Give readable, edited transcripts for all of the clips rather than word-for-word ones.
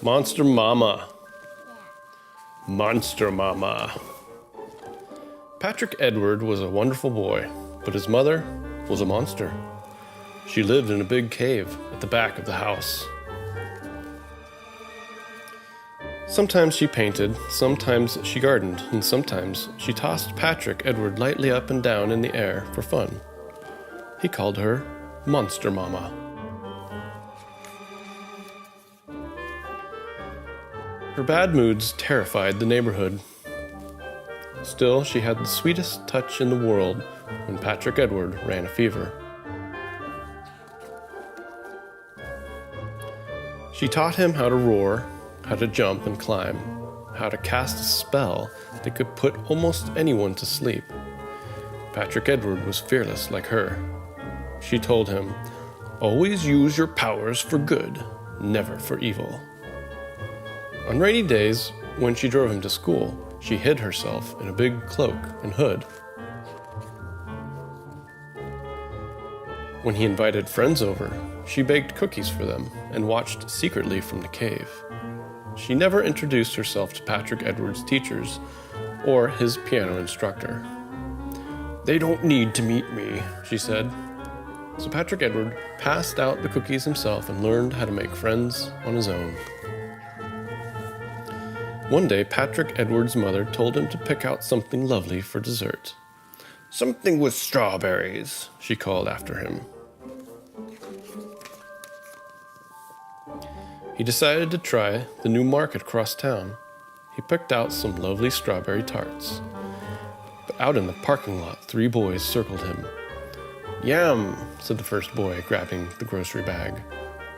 Monster Mama. Monster Mama. Patrick Edward was a wonderful boy, but his mother was a monster. She lived in a big cave at the back of the house. Sometimes she painted, sometimes she gardened, and sometimes she tossed Patrick Edward lightly up and down in the air for fun. He called her Monster Mama. Her bad moods terrified the neighborhood. Still, she had the sweetest touch in the world when Patrick Edward ran a fever. She taught him how to roar, how to jump and climb, how to cast a spell that could put almost anyone to sleep. Patrick Edward was fearless like her. She told him, "Always use your powers for good, never for evil." On rainy days, when she drove him to school, she hid herself in a big cloak and hood. When he invited friends over, she baked cookies for them and watched secretly from the cave. She never introduced herself to Patrick Edward's teachers or his piano instructor. "They don't need to meet me," she said. So Patrick Edward passed out the cookies himself and learned how to make friends on his own. One day, Patrick Edward's mother told him to pick out something lovely for dessert. "Something with strawberries," she called after him. He decided to try the new market across town. He picked out some lovely strawberry tarts. But out in the parking lot, 3 boys circled him. "Yum," said the first boy, grabbing the grocery bag.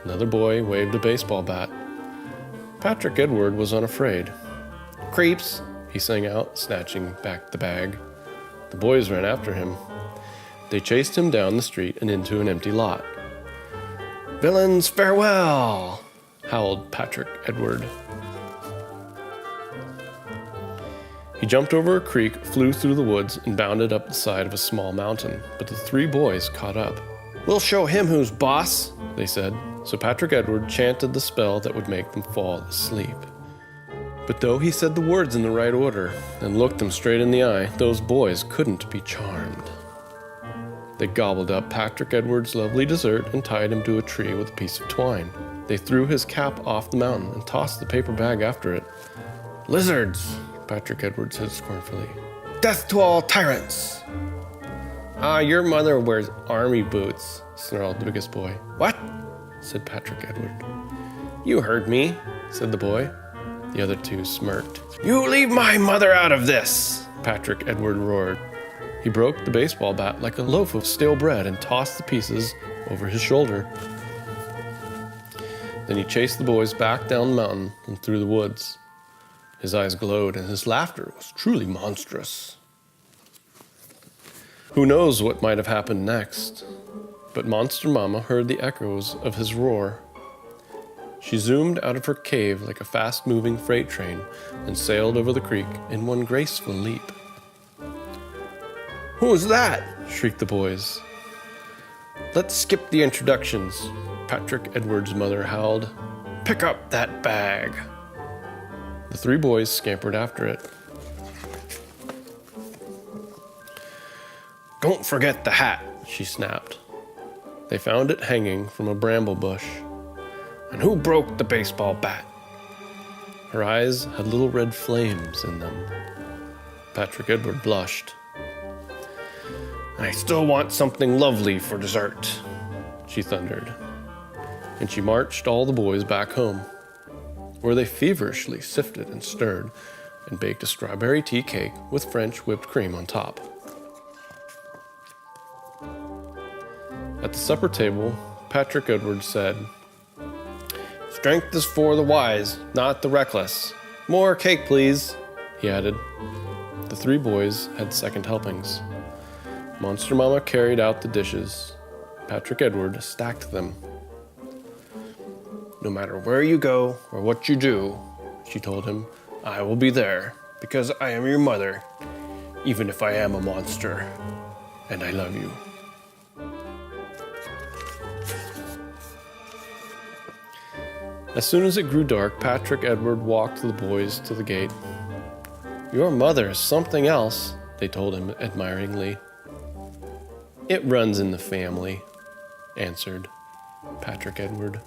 Another boy waved a baseball bat. Patrick Edward was unafraid. "Creeps," he sang out, snatching back the bag. The boys ran after him. They chased him down the street and into an empty lot. "Villains, farewell!" howled Patrick Edward. He jumped over a creek, flew through the woods, and bounded up the side of a small mountain, but the 3 boys caught up. "We'll show him who's boss," they said. So Patrick Edward chanted the spell that would make them fall asleep. But though he said the words in the right order and looked them straight in the eye, those boys couldn't be charmed. They gobbled up Patrick Edward's lovely dessert and tied him to a tree with a piece of twine. They threw his cap off the mountain and tossed the paper bag after it. "Lizards," Patrick Edward said scornfully. "Death to all tyrants!" Your mother wears army boots," snarled the biggest boy. "What?" said Patrick Edward. "You heard me," said the boy. The other 2 smirked. "You leave my mother out of this!" Patrick Edward roared. He broke the baseball bat like a loaf of stale bread and tossed the pieces over his shoulder. Then he chased the boys back down the mountain and through the woods. His eyes glowed and his laughter was truly monstrous. Who knows what might have happened next? But Monster Mama heard the echoes of his roar. She zoomed out of her cave like a fast-moving freight train and sailed over the creek in one graceful leap. "Who's that?" shrieked the boys. "Let's skip the introductions," Patrick Edward's mother howled. "Pick up that bag." The 3 boys scampered after it. "Don't forget the hat," she snapped. They found it hanging from a bramble bush. "And who broke the baseball bat?" Her eyes had little red flames in them. Patrick Edward blushed. "And I still want something lovely for dessert," she thundered. And she marched all the boys back home, where they feverishly sifted and stirred and baked a strawberry tea cake with French whipped cream on top. At the supper table, Patrick Edward said, "Strength is for the wise, not the reckless. More cake, please," he added. The 3 boys had second helpings. Monster Mama carried out the dishes. Patrick Edward stacked them. "No matter where you go or what you do," she told him, "I will be there, because I am your mother, even if I am a monster, and I love you." As soon as it grew dark, Patrick Edward walked the boys to the gate. "Your mother is something else," they told him admiringly. "It runs in the family," answered Patrick Edward.